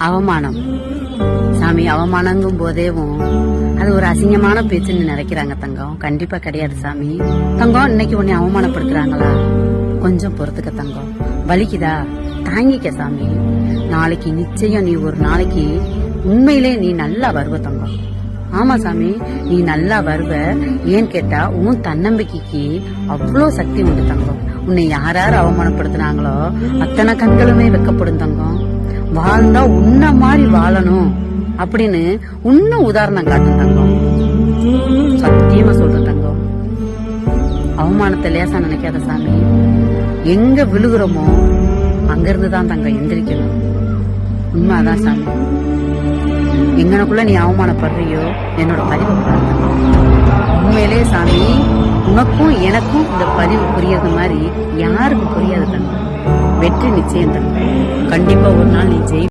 அவமானம் சாமி. அவமானங்கும் போதேவும் அது ஒரு அசிங்கமான பேச்சுன்னு நினைக்கிறாங்க தங்கம். கண்டிப்பா கிடையாது சாமி. தங்கம், இன்னைக்கு உன்னை அவமானப்படுத்துறாங்களா? கொஞ்சம் பொறுத்துக்க தங்கம். வலிக்குதா? தாங்கிக்க சாமி. நாளைக்கு நிச்சயம் நீ ஒரு நாளைக்கு உண்மையிலே நீ நல்லா வருவ தங்கம். ஆமா சாமி, நீ நல்லா வருவ. ஏன்னு கேட்டா உன் தன்னம்பிக்கைக்கு அவ்வளோ சக்தி உண்டு தங்கம். உன்னை யார் அவமானப்படுத்தினாங்களோ அத்தனை கண்களுமே வெக்கப்படும் தங்கம். வாழ்ந்தா உன்ன மாதிரி வாழணும் அப்படின்னு இன்னும் உதாரணம் காட்டும் தங்கம். சத்தியமா சொல்றேன் தங்கம். அவமானத்தை லேசா நினைக்காத சாமி. எங்க விழுகிறோமோ அங்கிருந்துதான் தங்கம் எந்திரிக்கணும். உண்மை அதான் சாமி. எங்கனக்குள்ள நீ அவமானப்படுறியோ என்னோட பதிவு உண்மையிலே சாமி, உனக்கும் எனக்கும் இந்த பதிவு புரியறது மாதிரி யாருக்கும் புரியாது தங்கம். வெற்றி நிச்சயம் தங்கம். கண்டிப்பா ஒரு நாள் நீ ஜெயி